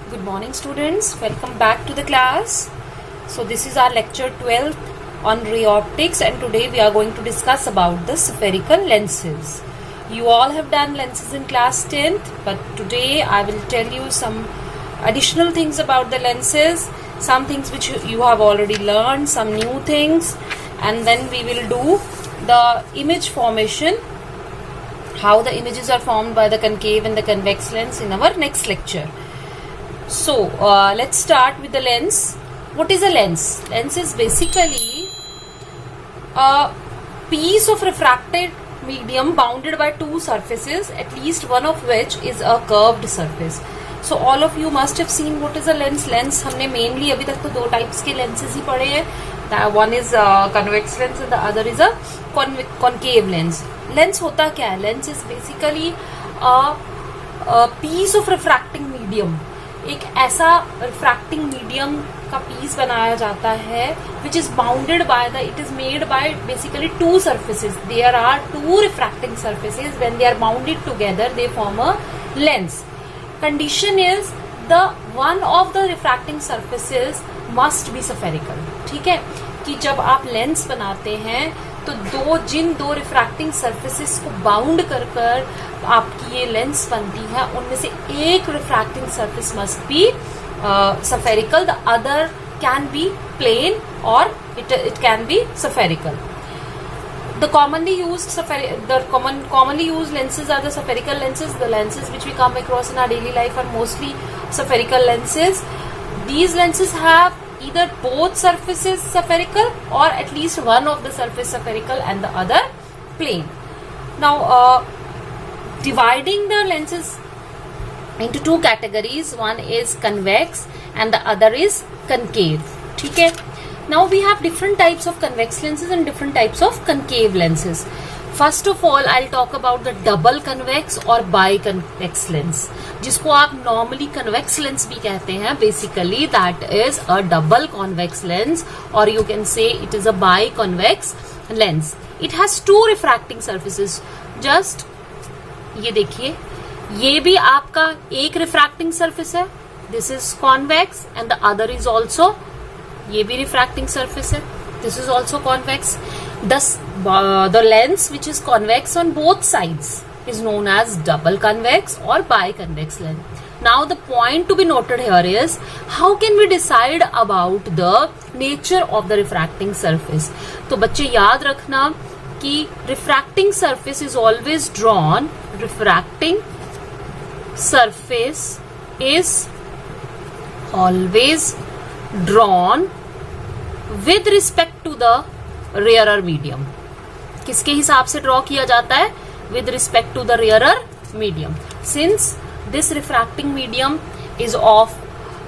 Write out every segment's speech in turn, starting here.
Good morning students, welcome back to the class. So this is our lecture 12th on ray optics and today we are going to discuss about the spherical lenses. You all have done lenses in class 10th, but today I will tell you some additional things about the lenses, some things which you have already learned, some new things, and then we will do the image formation, how the images are formed by the concave and the convex lens in our next lecture. So let's start with the lens. What is a lens? Lens is basically a piece of refracted medium bounded by two surfaces, at least one of which is a curved surface. So all of you must have seen what is a lens. Lens हमने mainly अभी तक तो दो types के lenses ही पढ़े हैं. One is convex lens and the other is a concave lens. Lens होता क्या है? Lens is basically a piece of refracting medium. एक ऐसा रिफ्रैक्टिंग मीडियम का पीस बनाया जाता है which is bounded by the it is made by basically two surfaces. There are two refracting surfaces. When they are bounded together they form a lens. Condition is the one of the refracting surfaces must be spherical. ठीक है कि जब आप lens बनाते हैं तो जिन दो refracting surfaces को बाउंड कर आपकी ये लेंस बनती है, उनमें से एक refracting surface must be spherical, the other can be plane or it can be spherical. The commonly used lenses are the spherical lenses. The lenses which we come across in our daily life are mostly spherical lenses. These lenses have either both surfaces spherical or at least one of the surface spherical and the other plane. Now, dividing the lenses into two categories, one is convex and the other is concave. ठीक है. Now we have different types of convex lenses and different types of concave lenses. First of all, I'll talk about the double convex or biconvex lens, जिसको आप normally convex lens भी कहते हैं. Basically, that is a double convex lens, or you can say it is a biconvex lens. It has two refracting surfaces. Just ये देखिए, ये भी आपका एक refracting surface है. This is convex and the other is also, ये भी refracting surface है. This is also convex. Thus, the lens which is convex on both sides is known as double convex or biconvex lens. Now, the point to be noted here is how can we decide about the nature of the refracting surface? तो बच्चे याद रखना कि refracting surface is always drawn. Refracting surface is always drawn with respect to the rarer medium. किसके हिसाब से draw किया जाता है? With respect to the rarer medium. Since this refracting medium is of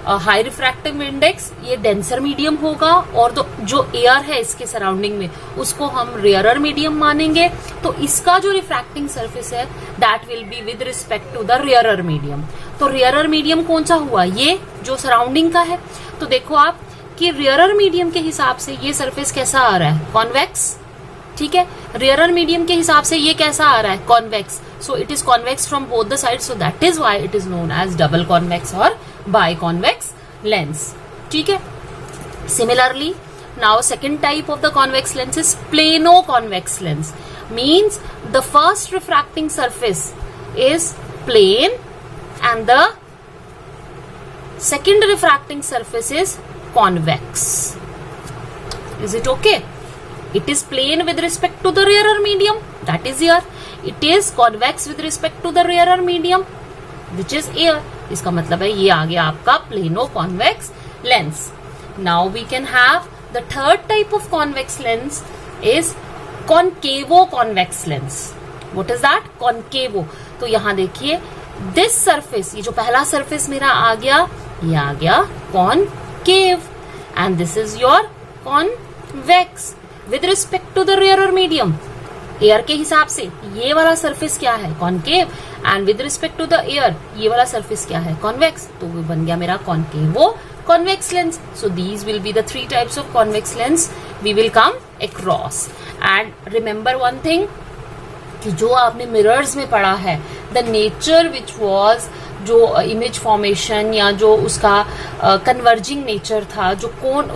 a high refractive index, ये denser medium होगा और जो air है इसके सराउंडिंग में उसको हम rarer medium मानेंगे. तो इसका जो refracting surface है that will be with respect to the rarer medium. तो rarer medium कौन सा हुआ? ये जो सराउंडिंग का है. तो देखो आप कि रेयरर मीडियम के हिसाब से ये सरफेस कैसा आ रहा है? कॉन्वेक्स. ठीक है. रेयरर मीडियम के हिसाब से ये कैसा आ रहा है? Convex. So it is convex from both the side, so that is why it is known as double convex और बाइकॉन्वेक्स लेंस. ठीक है. Similarly, now second type of the convex lens is plano convex lens. Means the first refracting surface is plane and the second refracting surface is convex. Is it okay? It is plane with respect to the rarer medium, that is air. It is convex with respect to the rarer medium, which is air. इसका मतलब है ये आ गया आपका plano-convex lens. Now we can have the third type of convex lens is concavo-convex lens. What is that? Concavo. तो यहाँ देखिए, this surface, ये जो पहला surface मेरा आ गया, ये आ गया concave and this is your convex with respect to the rarer medium. Air के हिसाब से ये वाला सरफेस क्या है? concave and with respect to the air ये वाला सरफेस क्या है? convex. तो वो बन गया मेरा concavo convex lens. So these will be the three types of convex lens we will come across. And remember one thing कि जो आपने मिरर्स में पढ़ा है, द नेचर विच वॉज जो इमेज फॉर्मेशन या जो उसका कन्वर्जिंग नेचर था, जो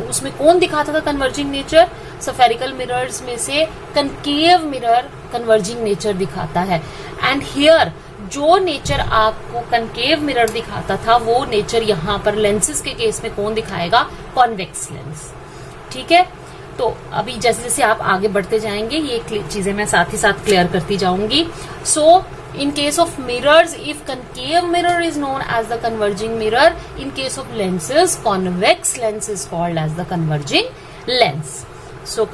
उसमें कौन दिखाता था कन्वर्जिंग नेचर? स्फेरिकल मिरर्स में से कनकेव मिरर कन्वर्जिंग नेचर दिखाता है। एंड हियर जो नेचर आपको कनकेव मिरर दिखाता था वो नेचर यहाँ पर लेंसेज के केस में कौन दिखाएगा? Convex lens. ठीक है, तो अभी जैसे जैसे आप आगे बढ़ते जाएंगे ये चीजें मैं साथ ही साथ क्लियर करती जाऊंगी। सो in case of mirrors, if concave mirror is known as the converging mirror, in case of lenses, convex lens is called as the converging lens. So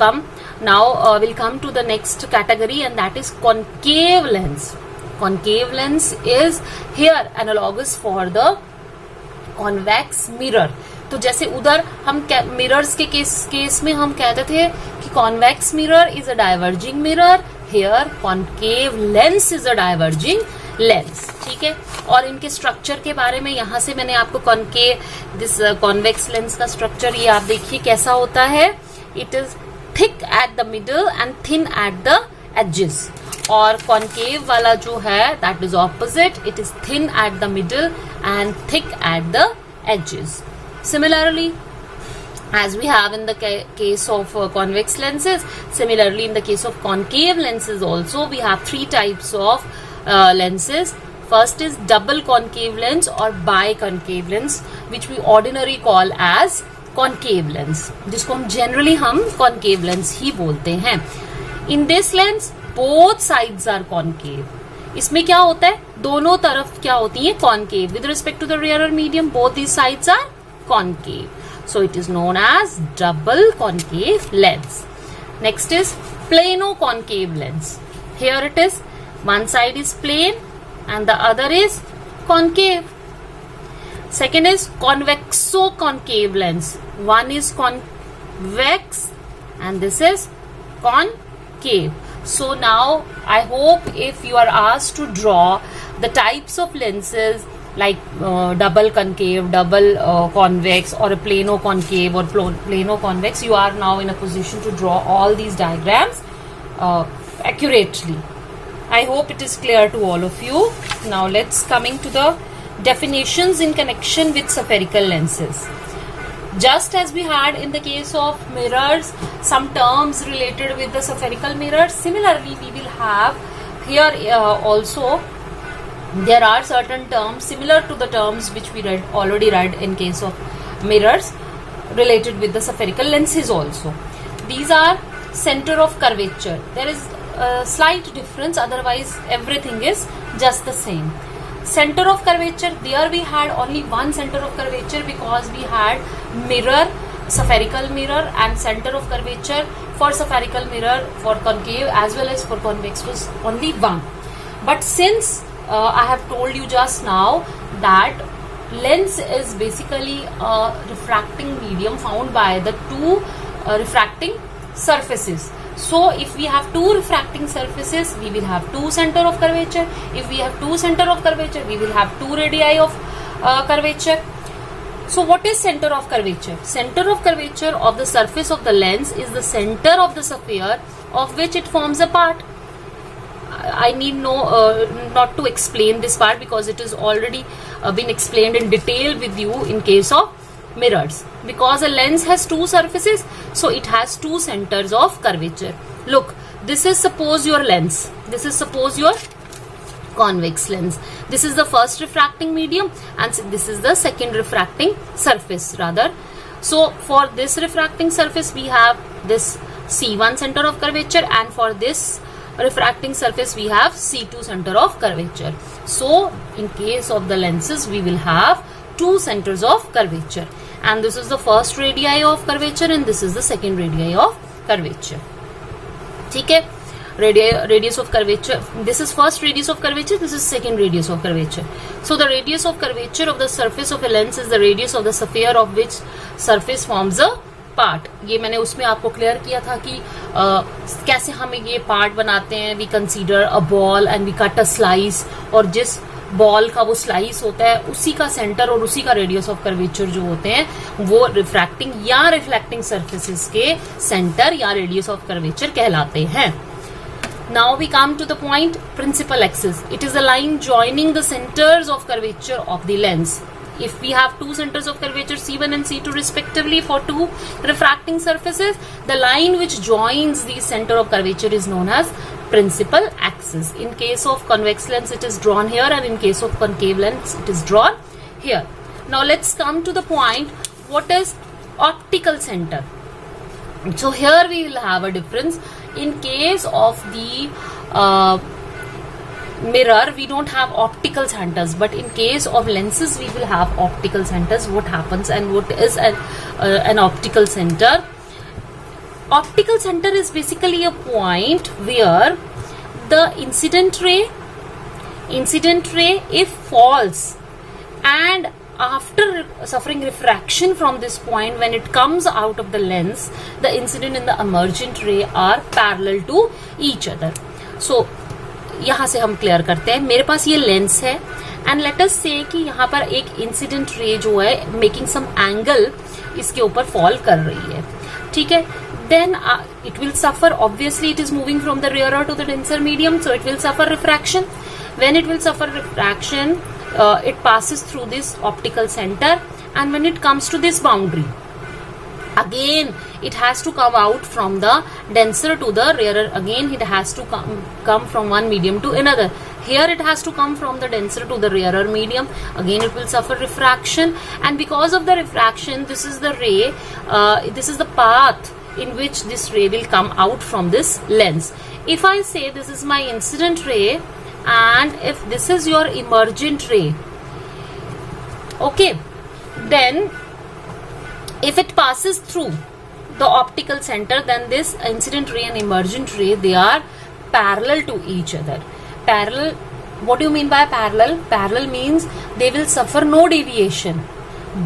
now we'll come to the next category, and that is concave lens. Concave lens is here analogous for the convex mirror. तो जैसे उधर हम mirrors के case में हम कहते थे कि convex mirror is a diverging mirror, here concave lens is a diverging lens. ठीक है, और इनके स्ट्रक्चर के बारे में यहाँ से मैंने आपको कॉन्वेक्स लेंस का स्ट्रक्चर ये आप देखिए कैसा होता है। It is thick at the middle and thin at the edges, और कॉन्केव वाला जो है that is opposite, it is thin at the middle and thick at the edges. Similarly, as we have in the case of convex lenses, similarly in the case of concave lenses also we have three types of lenses. First is double concave lens or biconcave lens, which we ordinarily call as concave lens, जिसको हम generally हम concave lens ही बोलते हैं. In this lens both sides are concave. इसमें क्या होता है, दोनों तरफ क्या होती है? concave. With respect to the rarer medium, both these sides are concave. So it is known as double concave lens. Next is plano-concave lens. Here it is, one side is plane and the other is concave. Second is convexo-concave lens. One is convex and this is concave. So now I hope if you are asked to draw the types of lenses like double concave, double convex, or a plano concave or plano convex, you are now in a position to draw all these diagrams accurately. I hope it is clear to all of you. Now let's coming to the definitions in connection with spherical lenses. Just as we had in the case of mirrors some terms related with the spherical mirrors, similarly we will have here also there are certain terms similar to the terms which we already read in case of mirrors related with the spherical lenses also. These are center of curvature. There is a slight difference, otherwise everything is just the same. Center of curvature, there we had only one center of curvature because we had mirror, spherical mirror, and center of curvature for spherical mirror, for concave as well as for convex was only one. But since I have told you just now that lens is basically a refracting medium found by the two refracting surfaces. So if we have two refracting surfaces, we will have two center of curvature. If we have two center of curvature, we will have two radii of curvature. So what is center of curvature? Center of curvature of the surface of the lens is the center of the sphere of which it forms a part. I need not to explain this part because it is already been explained in detail with you in case of mirrors. Because a lens has two surfaces, so it has two centers of curvature. Look, this is suppose your lens. This is suppose your convex lens. This is the first refracting medium and this is the second refracting surface rather. So for this refracting surface we have this C1 center of curvature, and for this refracting surface we have C2 center of curvature. So in case of the lenses we will have two centers of curvature, and this is the first radii of curvature and this is the second radii of curvature. ठीक है, radius of curvature, this is first radius of curvature, this is second radius of curvature. So the radius of curvature of the surface of a lens is the radius of the sphere of which surface forms a part. ये मैंने उसमें आपको clear किया था कि कैसे हम ये पार्ट बनाते हैं. We consider a ball and we cut a slice, और जिस बॉल का वो स्लाइस होता है उसी का सेंटर और उसी का रेडियस ऑफ कर्वेचर जो होते हैं वो रिफ्रैक्टिंग या रिफ्लेक्टिंग सरफेसेस के सेंटर या रेडियस ऑफ कर्वेचर कहलाते हैं. Now we come to the point principal axis. It is a line joining the centers of curvature of the lens. If we have two centers of curvature C1 and C2 respectively for two refracting surfaces, the line which joins the center of curvature is known as principal axis. In case of convex lens it is drawn here, and in case of concave lens it is drawn here. Now let's come to the point, what is optical center? So here we will have a difference. In case of the mirror, we don't have optical centers, but in case of lenses we will have optical centers. What happens and what is an optical center? Optical center is basically a point where the incident ray if falls, and after suffering refraction from this point, when it comes out of the lens, the incident and the emergent ray are parallel to each other. So यहाँ से हम clear करते हैं, मेरे पास ये lens है and let us से कि यहाँ पर एक इंसिडेंट रे जो है मेकिंग सम एंगल इसके ऊपर फॉल कर रही है, ठीक है. Then it will suffer, obviously it is moving from the rarer to the denser medium, so it will suffer refraction. When it will suffer refraction, it passes through this optical center, and when it comes to this boundary, again it has to come out from the denser to the rarer. Again it has to come from one medium to another. Here it has to come from the denser to the rarer medium. Again it will suffer refraction, and because of the refraction, this is the ray, this is the path in which this ray will come out from this lens. If I say this is my incident ray and if this is your emergent ray, okay, then if it passes through the optical center, then this incident ray and emergent ray, they are parallel to each other. Parallel, what do you mean by parallel? Parallel means they will suffer no deviation,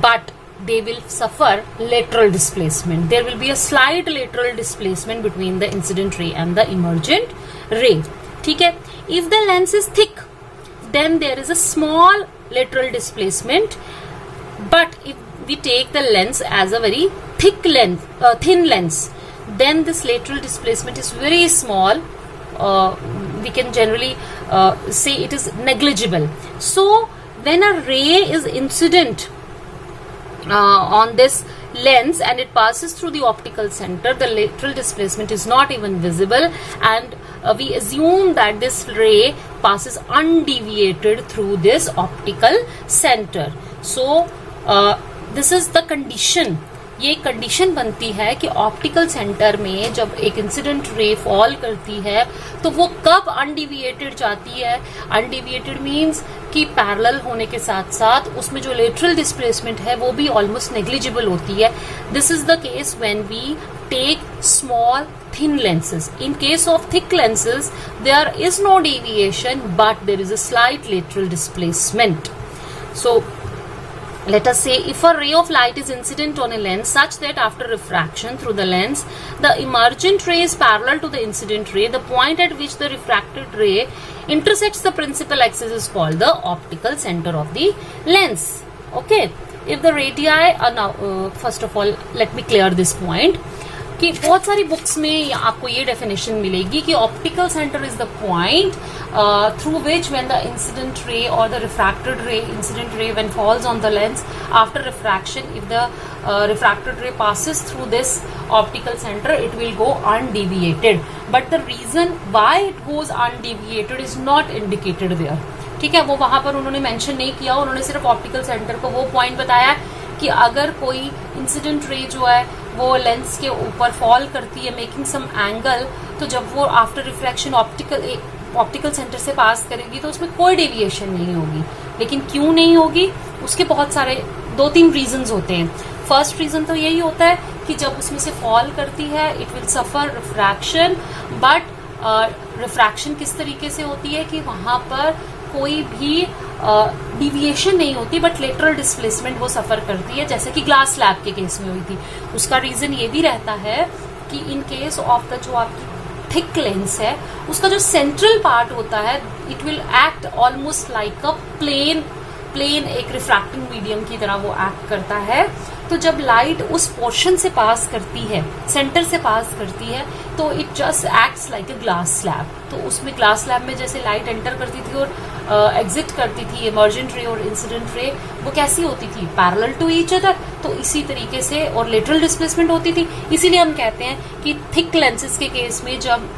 but they will suffer lateral displacement. There will be a slight lateral displacement between the incident ray and the emergent ray. ठीक है? If the lens is thick, then there is a small lateral displacement. But if we take the lens as a very thick lens, thin lens, then this lateral displacement is very small. We can generally say it is negligible. So when a ray is incident on this lens and it passes through the optical center, the lateral displacement is not even visible, and we assume that this ray passes undeviated through this optical center. So this is the condition. ये condition बनती है कि optical centre में जब एक incident ray fall करती है तो वो कब अनडिविएटेड जाती है. अनडिविएटेड मीन्स कि पैरेलल होने के साथ साथ उसमें जो लेटरल डिस्प्लेसमेंट है वो भी ऑलमोस्ट नेग्लिजिबल होती है. This is the case when we take small thin lenses. In case of thick lenses, there is no deviation, but there is a slight lateral displacement. So let us say if a ray of light is incident on a lens such that after refraction through the lens, the emergent ray is parallel to the incident ray, the point at which the refracted ray intersects the principal axis is called the optical center of the lens. Okay, if the radii are now, first of all, let me clear this point. कि बहुत सारी books में आपको ये definition मिलेगी कि optical centre is the point through which when the incident ray और the refracted ray, incident ray when falls on the lens after refraction, if the refracted ray passes through this optical centre, it will go undeviated. But the reason why it goes undeviated is not indicated there. ठीक है, वो वहां पर उन्होंने mention नहीं किया. उन्होंने सिर्फ ऑप्टिकल सेंटर को वो पॉइंट बताया कि अगर कोई इंसिडेंट रे जो है वो लेंस के ऊपर फॉल करती है मेकिंग सम एंगल, तो जब वो आफ्टर रिफ्रैक्शन ऑप्टिकल सेंटर से पास करेगी तो उसमें कोई डेविएशन नहीं होगी. लेकिन क्यों नहीं होगी, उसके बहुत सारे 2-3 रीजंस होते हैं. फर्स्ट रीजन तो यही होता है कि जब उसमें से फॉल करती है it will suffer refraction, but refraction किस तरीके से होती है कि वहां पर कोई भी डिविएशन नहीं होती, बट लेटरल डिस्प्लेसमेंट वो सफर करती है, जैसे कि ग्लास स्लैब के केस में हुई थी. उसका रीजन ये भी रहता है कि इन केस ऑफ द जो आपकी थिक लेंस है उसका जो सेंट्रल पार्ट होता है, it will act almost like a plane plane एक रिफ्रैक्टिंग मीडियम की तरह वो एक्ट करता है। तो जब लाइट उस पोर्शन से पास करती है, सेंटर से पास करती है, तो it just acts like a glass slab. तो उसमें ग्लास स्लैब में जैसे लाइट एंटर करती थी और एग्जिट करती थी, इमर्जेंट रे और इंसिडेंट रे, वो कैसी होती थी? Parallel to each other. तो इसी तरीके से और लेटरल डिस्प्लेसमेंट होती थी। इसीलिए हम कहते हैं कि थिक लेंसेज के केस में जब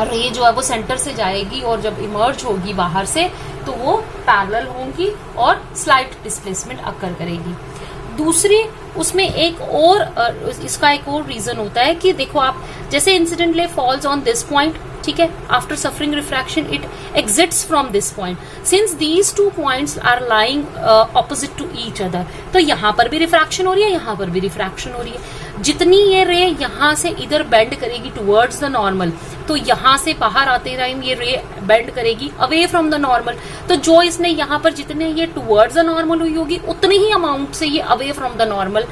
रे जो है वो सेंटर से जाएगी और जब इमर्ज होगी बाहर से, तो वो पैरेलल होंगी और स्लाइट डिस्प्लेसमेंट अकर करेगी। दूसरी उसमें एक और इसका एक और रीजन होता है कि देखो आप जैसे incident ray falls on this point, ठीक है, after suffering refraction it exits from this point. Since these two points are lying opposite to each other, तो यहां पर भी रिफ्रैक्शन हो रही है, यहां पर भी रिफ्रैक्शन हो रही है। जितनी ये रे यहां से इधर बेंड करेगी टुवर्ड्स द नॉर्मल, तो यहां से बाहर आते टाइम ये रे बेंड करेगी अवे फ्रॉम द नॉर्मल। तो जो इसने यहां पर जितने ये टुवर्ड्स द नॉर्मल हुई होगी, उतने ही अमाउंट से ये away from the normal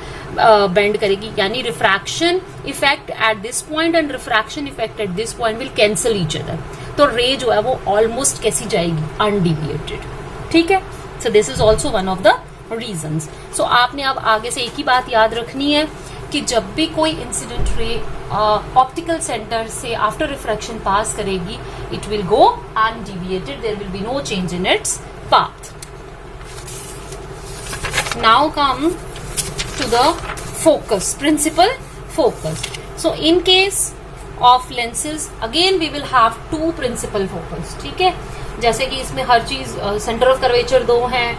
bend करेगी। यानी refraction effect at this point and refraction effect at this point will cancel each other. तो रे जो है वो ऑलमोस्ट कैसी जाएगी? अनडिविएटेड। ठीक है, so this is also one of the reasons. So आपने अब आगे से एक ही बात याद रखनी है कि जब भी कोई इंसिडेंट रे ऑप्टिकल सेंटर से आफ्टर रिफ्रैक्शन पास करेगी, it will go undeviated, there will be no change in its path. Now come to the focus, principal focus. So in case of lenses again we will have two principal focus. ठीक है, जैसे कि इसमें हर चीज centre of curvature दो हैं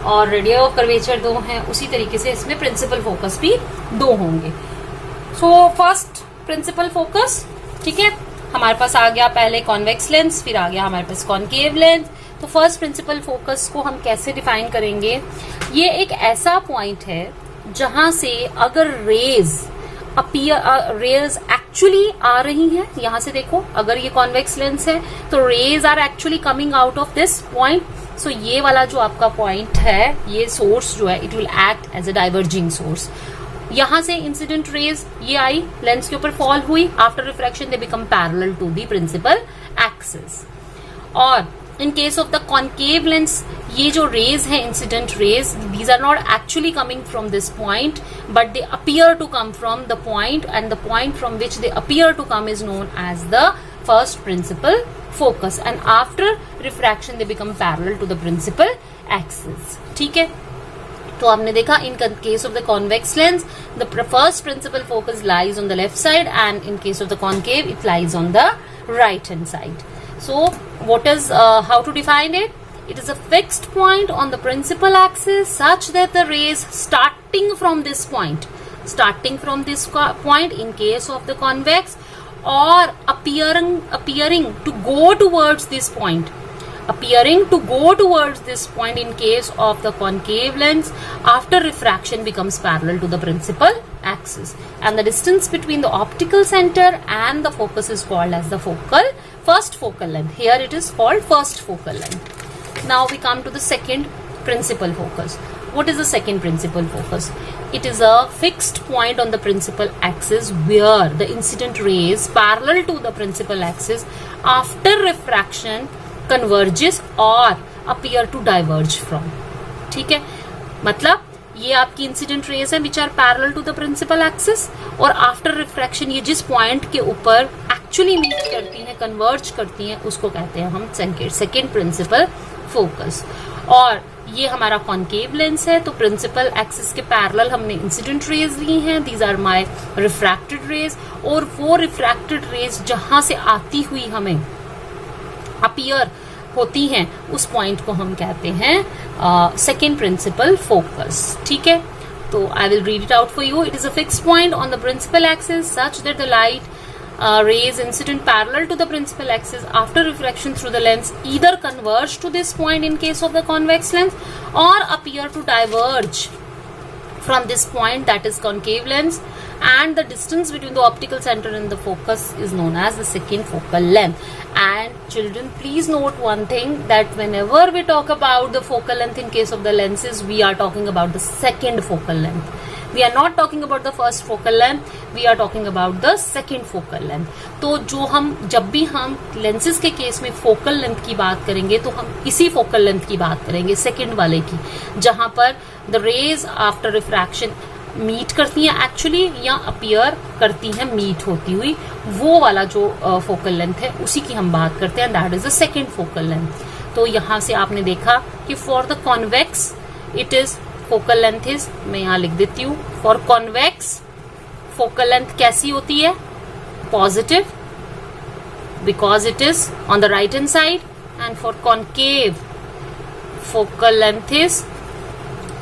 और radius of curvature दो हैं, उसी तरीके से इसमें प्रिंसिपल फोकस भी दो होंगे। सो फर्स्ट प्रिंसिपल फोकस, ठीक है, हमारे पास आ गया पहले कॉन्वेक्स लेंस, फिर आ गया हमारे पास कॉन्केव लेंस। तो फर्स्ट प्रिंसिपल फोकस को हम कैसे डिफाइन करेंगे? ये एक ऐसा पॉइंट है जहां से अगर रेज एक्चुअली आ रही हैं, यहां से देखो, अगर ये कॉन्वेक्स लेंस है तो rays are actually coming out of this point. So ये वाला जो आपका पॉइंट है, ये सोर्स जो है, it will act as a diverging source. यहां से इंसिडेंट रेज ये आई, लेंस के ऊपर फॉल हुई, after refraction they become parallel to the principal axis. और in case of the concave lens, ये जो rays हैं, incident rays, these are not actually coming from this point, but they appear to come from the point, and the point from which they appear to come is known as the first principal focus, and after refraction they become parallel to the principal axis. ठीक है, तो आपने देखा in case of the convex lens, the first principal focus lies on the left side, and in case of the concave, it lies on the right hand side. So what is how to define it? It is a fixed point on the principal axis such that the rays starting from this point in case of the convex, or appearing to go towards this point in case of the concave lens, after refraction becomes parallel to the principal axis, and the distance between the optical center and the focus is called as the first focal length. Here it is called first focal length. Now we come to the second principal focus. What is the second principal focus? It is a fixed point on the principal axis where the incident rays parallel to the principal axis after refraction converges or appear to diverge from. ठीक है, मतलब ये आपकी incident rays है which are parallel to the principal axis, और after refraction ये जिस point के ऊपर एक्चुअली मीट करती हैं, कन्वर्ज करती हैं, उसको कहते हैं हम सेकेंड प्रिंसिपल फोकस। और ये हमारा कॉन्केव लेंस है, तो प्रिंसिपल एक्सिस के पैरेलल हमने इंसिडेंट रेज ली हैं, these are my refracted rays, और वो रिफ्रैक्टेड रेज जहां से आती हुई हमें अपीयर होती हैं, उस पॉइंट को हम कहते हैं सेकेंड प्रिंसिपल फोकस। ठीक है, तो I will read it out for you. It is a fixed point on the principal axis such that the light rays incident parallel to the principal axis after refraction through the lens either converge to this point in case of the convex lens, or appear to diverge from this point, that is concave lens, and the distance between the optical center and the focus is known as the second focal length. And children, please note one thing, that whenever we talk about the focal length in case of the lenses, we are talking about the second focal length. We are not talking about the first focal length, we are talking about the second focal length. तो जब भी हम lenses के case में focal length की बात करेंगे तो हम इसी फोकल लेंथ की बात करेंगे, सेकेंड वाले की, जहां पर the rays after refraction meet करती हैं एक्चुअली या अपीयर करती हैं मीट होती हुई, वो वाला जो फोकल लेंथ है उसी की हम बात करते हैं, that is the second focal length. तो यहां से आपने देखा कि for the convex it is focal length is, मैं यहां लिख देती हूं, फॉर कॉन्वेक्स फोकल लेंथ कैसी होती है, positive, because it is on the right hand side, and for concave focal length is,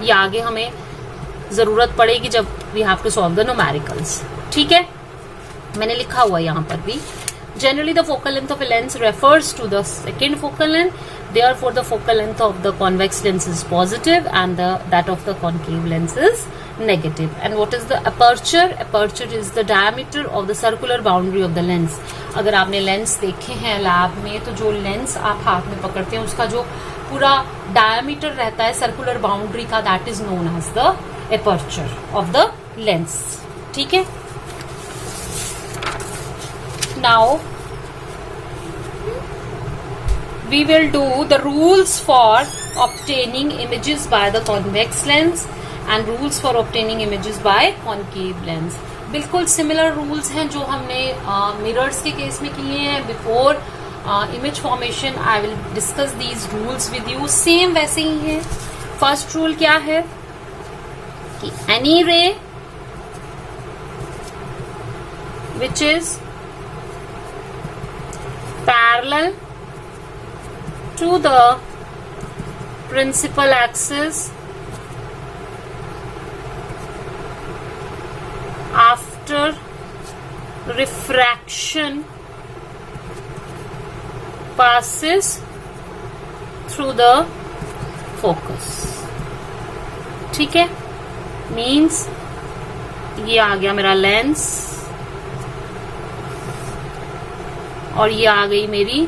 ये आगे हमें जरूरत पड़ेगी जब we have to solve the numericals. ठीक है, मैंने लिखा हुआ यहां पर भी. Generally, the focal length of a lens refers to the second focal length. Therefore, the focal length of the convex lens is positive and that of the concave lens is negative. And what is the aperture? Aperture is the diameter of the circular boundary of the lens. अगर आपने lens देखे हैं lab में तो जो lens आप हाथ में पकड़ते हैं उसका जो पूरा डायमीटर रहता है सर्कुलर बाउंड्री का, that is known as the aperture of the lens. ठीक है, now we will do the rules for obtaining images by the convex lens and rules for obtaining images by concave lens. बिल्कुल similar rules हैं जो हमने mirrors के case में किए हैं. Before image formation I will discuss these rules with you. Same वैसे ही है. फर्स्ट रूल क्या है कि any ray which is parallel to the principal axis after refraction passes through the focus. ठीक है, मीन्स ये आ गया मेरा लेंस और ये आ गई मेरी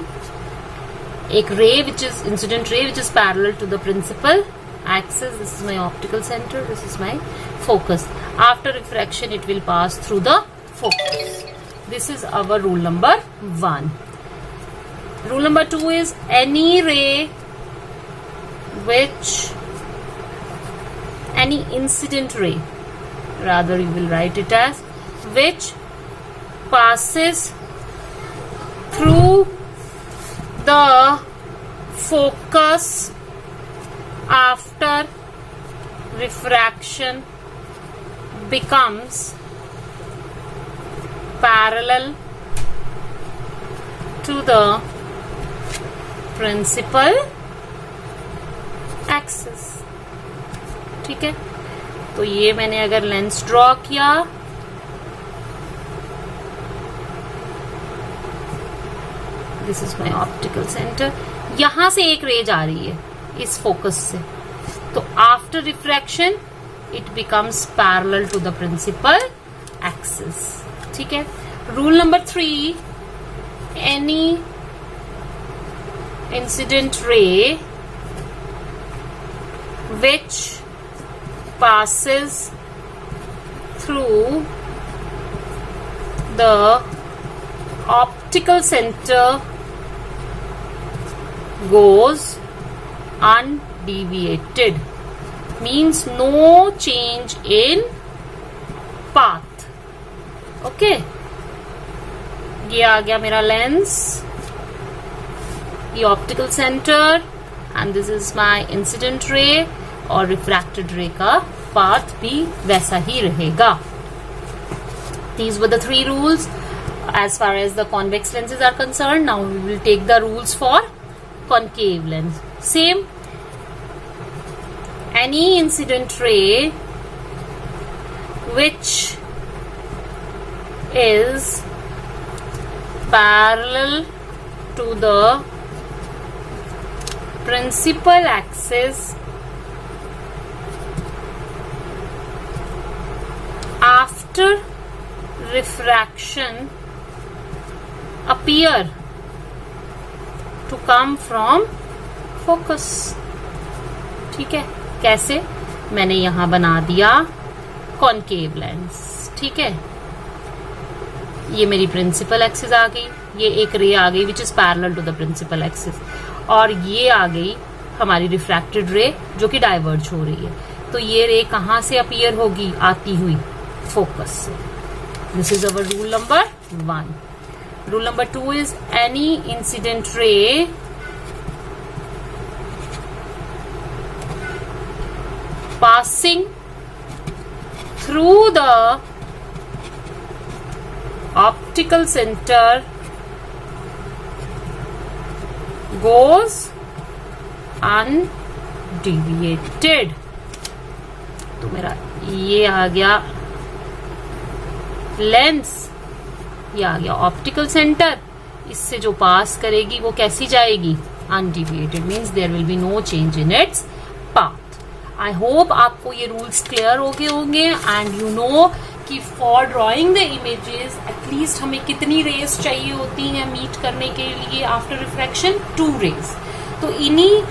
एक रे which is incident ray which is parallel to the principal axis. This is my optical centre, this is my focus. After refraction it will pass through the focus. This is our rule number 1. Rule number 2 is any ray which any incident ray, rather you will write it as, which passes through the focus after refraction becomes parallel to the principal axis. ठीक है, तो ये मैंने अगर lens draw किया, this is my optical centre, यहां से एक रे जा रही है इस फोकस से, तो after refraction it becomes parallel to the principal axis. ठीक है. Rule number 3, any incident ray which passes through the optical center goes undeviated, means no change in path. Okay, ये आ गया मेरा लेंस, ये optical centre, and this is my incident ray, और refracted रे का path भी वैसा ही रहेगा. These were the 3 rules as far as the convex lenses are concerned. Now we will take the rules for concave lens. Same. Any incident ray which is parallel to the principal axis after refraction appear to come from focus. ठीक है, कैसे? मैंने यहां बना दिया concave lens. ठीक है, ये मेरी प्रिंसिपल एक्सिस आ गई, ये एक रे आ गई which is parallel to the principal axis, और ये आ गई हमारी रिफ्रैक्टेड रे जो कि डाइवर्ज हो रही है। तो ये रे कहां से अपीयर होगी? आती हुई फोकस से। This is our rule number 1. Rule number 2 is any incident ray passing through the optical center goes undeviated. तो मेरा ये आ गया लेंस, ये आ गया ऑप्टिकल सेंटर, इससे जो पास करेगी वो कैसी जाएगी? Undeviated, means there will be no change in its path. I hope आपको ये रूल्स क्लियर हो गए होंगे एंड यू नो कि for drawing the images at least हमें कितनी रेज चाहिए होती हैं मीट करने के लिए आफ्टर रिफ्रैक्शन? 2 रेज। तो इन्हीं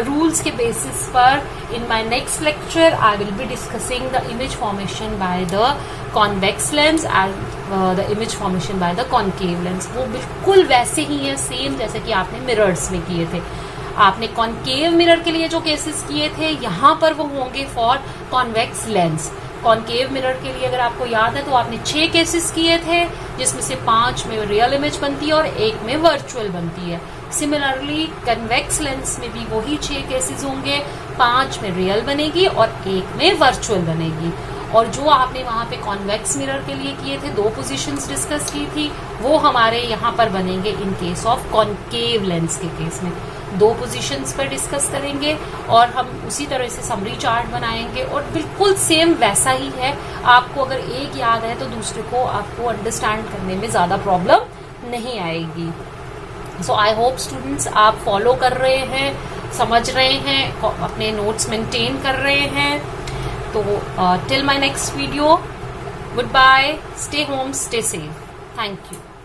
रूल्स के बेसिस पर in my next lecture I will be discussing the image formation by the convex lens and the image formation by the concave lens. वो बिल्कुल वैसे ही है सेम जैसे कि आपने मिरर्स में किए थे। आपने कॉनकेव मिरर के लिए जो केसेस किए थे यहाँ पर वो होंगे for convex lens. Concave mirror के लिए अगर आपको याद है तो आपने 6 केसेस किए थे, जिसमें से 5 में रियल इमेज बनती है और 1 में वर्चुअल बनती है। सिमिलरली कन्वेक्स लेंस में भी वही 6 केसेस होंगे, 5 में रियल बनेगी और 1 में वर्चुअल बनेगी। और जो आपने वहां पे कॉन्वेक्स मिरर के लिए किए थे, 2 पोजीशंस डिस्कस की थी, वो हमारे यहाँ पर बनेंगे in case of concave lens के केस में। 2 पोजीशंस पर डिस्कस करेंगे और हम उसी तरह से समरी चार्ट बनाएंगे और बिल्कुल सेम वैसा ही है। आपको अगर एक याद है तो दूसरे को आपको अंडरस्टैंड करने में ज्यादा प्रॉब्लम नहीं आएगी। सो आई होप स्टूडेंट्स आप फॉलो कर रहे हैं, समझ रहे हैं, अपने नोट्स मेंटेन कर रहे हैं। तो till my next video, goodbye, stay home, stay safe. Thank you.